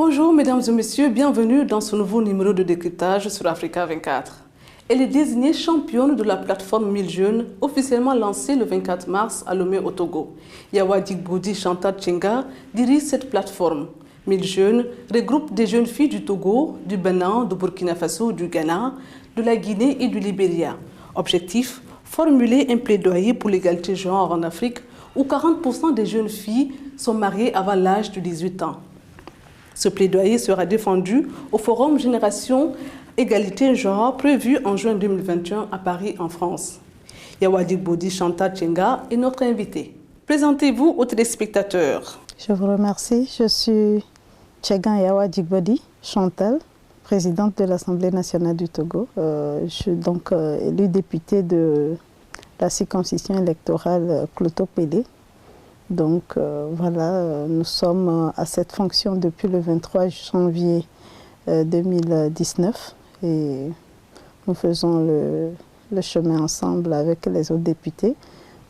Bonjour mesdames et messieurs, bienvenue dans ce nouveau numéro de décryptage sur Africa 24. Elle est désignée championne de la plateforme 1000 jeunes, officiellement lancée le 24 mars à Lomé au Togo. Yawa Djigbodi Chantal Tchenga dirige cette plateforme. 1000 jeunes regroupe des jeunes filles du Togo, du Bénin, du Burkina Faso, du Ghana, de la Guinée et du Libéria. Objectif, formuler un plaidoyer pour l'égalité genre en Afrique où 40% des jeunes filles sont mariées avant l'âge de 18 ans. Ce plaidoyer sera défendu au Forum Génération Égalité Genre prévu en juin 2021 à Paris, en France. Yawa Djigbodi Chantal Tchenga est notre invitée. Présentez-vous aux téléspectateurs. Je vous remercie. Je suis Tchenga Yawa Djigbodi Chantal, présidente de l'Assemblée nationale du Togo. Je suis donc élue députée de la circonscription électorale Kloto-Pélé. Donc voilà, nous sommes à cette fonction depuis le 23 janvier 2019 et nous faisons le chemin ensemble avec les autres députés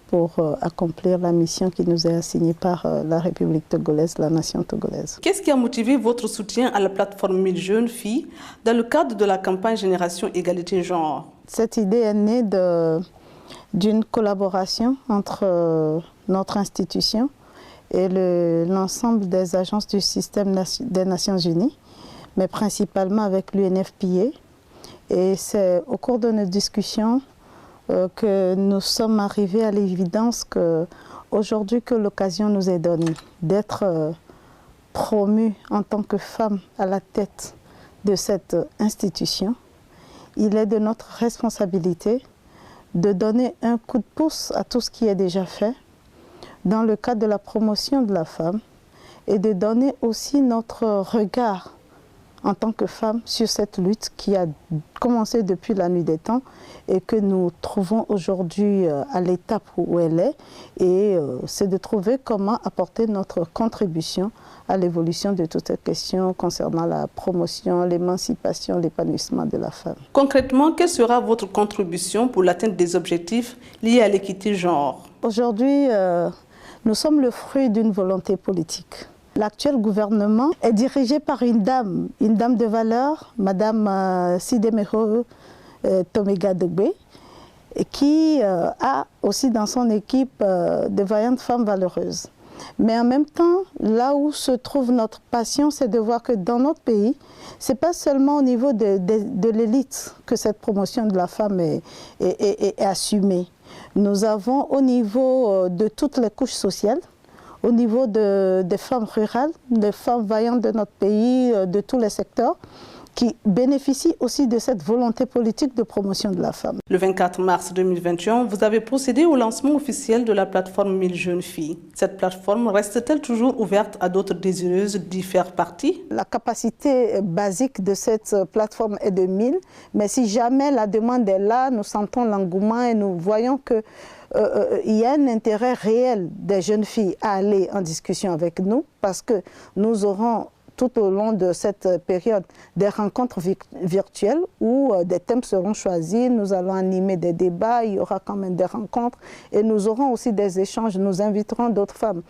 pour accomplir la mission qui nous est assignée par la République togolaise, la nation togolaise. Qu'est-ce qui a motivé votre soutien à la plateforme 1000 jeunes filles dans le cadre de la campagne Génération Égalité Genre? Cette idée est née d'une collaboration entre notre institution et l'ensemble des agences du système des Nations Unies, mais principalement avec l'UNFPA. Et c'est au cours de nos discussions que nous sommes arrivés à l'évidence qu'aujourd'hui que l'occasion nous est donnée d'être promus en tant que femmes à la tête de cette institution, il est de notre responsabilité de donner un coup de pouce à tout ce qui est déjà fait dans le cadre de la promotion de la femme et de donner aussi notre regard en tant que femme sur cette lutte qui a commencé depuis la nuit des temps et que nous trouvons aujourd'hui à l'étape où elle est. Et c'est de trouver comment apporter notre contribution à l'évolution de toutes ces questions concernant la promotion, l'émancipation, l'épanouissement de la femme. Concrètement, quelle sera votre contribution pour l'atteinte des objectifs liés à l'équité genre? Aujourd'hui, nous sommes le fruit d'une volonté politique. L'actuel gouvernement est dirigé par une dame de valeur, Madame Sidemero Tomega Degbe, qui a aussi dans son équipe de vaillantes femmes valeureuses. Mais en même temps, là où se trouve notre passion, c'est de voir que dans notre pays, ce n'est pas seulement au niveau de l'élite que cette promotion de la femme est assumée. Nous avons au niveau de toutes les couches sociales, au niveau des femmes rurales, des femmes vaillantes de notre pays, de tous les secteurs, qui bénéficient aussi de cette volonté politique de promotion de la femme. Le 24 mars 2021, vous avez procédé au lancement officiel de la plateforme 1000 jeunes filles. Cette plateforme reste-t-elle toujours ouverte à d'autres désireuses d'y faire partie? La capacité basique de cette plateforme est de 1000, mais si jamais la demande est là, nous sentons l'engouement et nous voyons que il y a un intérêt réel des jeunes filles à aller en discussion avec nous parce que nous aurons tout au long de cette période des rencontres virtuelles où des thèmes seront choisis, nous allons animer des débats, il y aura quand même des rencontres et nous aurons aussi des échanges, nous inviterons d'autres femmes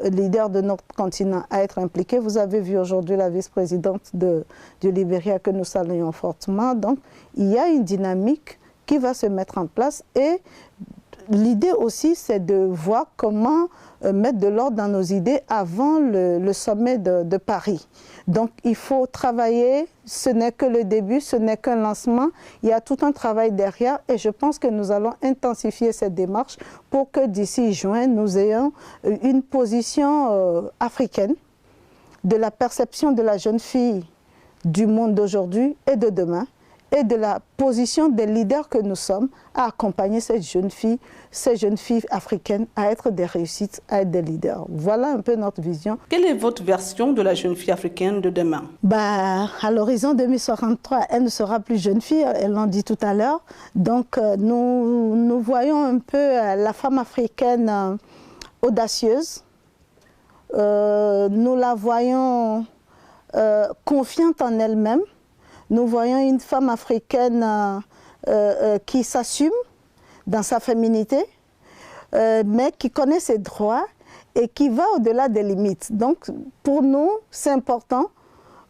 leaders de notre continent à être impliquées. Vous avez vu aujourd'hui la vice-présidente du Libéria que nous saluons fortement, donc il y a une dynamique qui va se mettre en place et l'idée aussi, c'est de voir comment mettre de l'ordre dans nos idées avant le sommet de Paris. Donc, il faut travailler, ce n'est que le début, ce n'est qu'un lancement. Il y a tout un travail derrière et je pense que nous allons intensifier cette démarche pour que d'ici juin, nous ayons une position africaine de la perception de la jeune fille du monde d'aujourd'hui et de demain, et de la position des leaders que nous sommes à accompagner ces jeunes filles africaines à être des réussites, à être des leaders. Voilà un peu notre vision. Quelle est votre version de la jeune fille africaine de demain? À l'horizon 2063, elle ne sera plus jeune fille, elle l'a dit tout à l'heure. Donc nous voyons un peu la femme africaine audacieuse. Nous la voyons confiante en elle-même. Nous voyons une femme africaine qui s'assume dans sa féminité, mais qui connaît ses droits et qui va au-delà des limites. Donc, pour nous, c'est important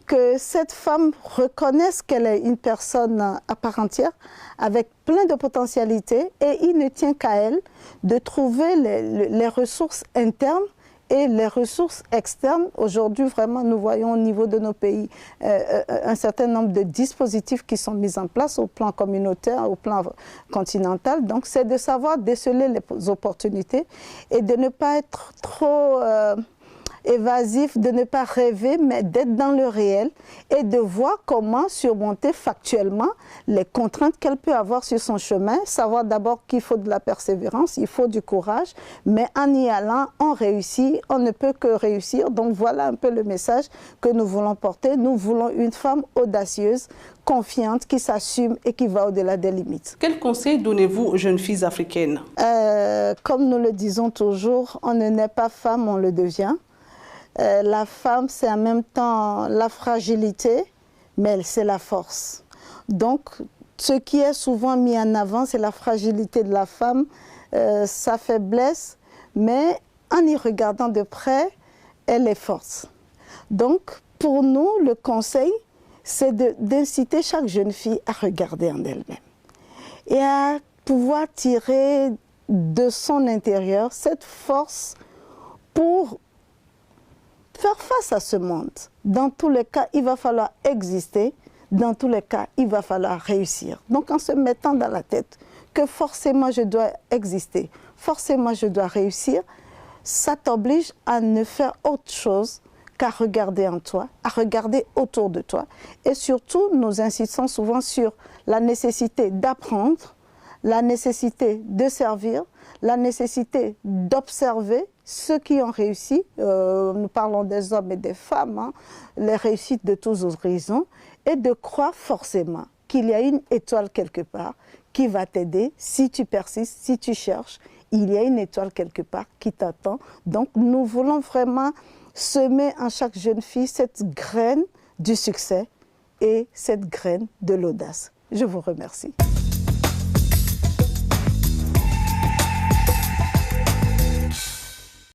que cette femme reconnaisse qu'elle est une personne à part entière, avec plein de potentialités, et il ne tient qu'à elle de trouver les ressources internes et les ressources externes. Aujourd'hui, vraiment, nous voyons au niveau de nos pays un certain nombre de dispositifs qui sont mis en place au plan communautaire, au plan continental. Donc, c'est de savoir déceler les opportunités et de ne pas être trop évasif, de ne pas rêver, mais d'être dans le réel et de voir comment surmonter factuellement les contraintes qu'elle peut avoir sur son chemin. Savoir d'abord qu'il faut de la persévérance, il faut du courage, mais en y allant, on réussit, on ne peut que réussir. Donc voilà un peu le message que nous voulons porter. Nous voulons une femme audacieuse, confiante, qui s'assume et qui va au-delà des limites. Quel conseil donnez-vous aux jeunes filles africaines? Comme nous le disons toujours, on ne naît pas femme, on le devient. La femme, c'est en même temps la fragilité, mais c'est la force. Donc, ce qui est souvent mis en avant, c'est la fragilité de la femme, sa faiblesse, mais en y regardant de près, elle est forte. Donc, pour nous, le conseil, c'est d'inciter chaque jeune fille à regarder en elle-même et à pouvoir tirer de son intérieur cette force pour faire face à ce monde. Dans tous les cas, il va falloir exister. Dans tous les cas, il va falloir réussir. Donc, en se mettant dans la tête que forcément je dois exister, forcément je dois réussir, ça t'oblige à ne faire autre chose qu'à regarder en toi, à regarder autour de toi. Et surtout, nous insistons souvent sur la nécessité d'apprendre, la nécessité de servir, la nécessité d'observer ceux qui ont réussi. Nous parlons des hommes et des femmes, hein, les réussites de tous horizons, et de croire forcément qu'il y a une étoile quelque part qui va t'aider si tu persistes, si tu cherches. Il y a une étoile quelque part qui t'attend. Donc nous voulons vraiment semer en chaque jeune fille cette graine du succès et cette graine de l'audace. Je vous remercie.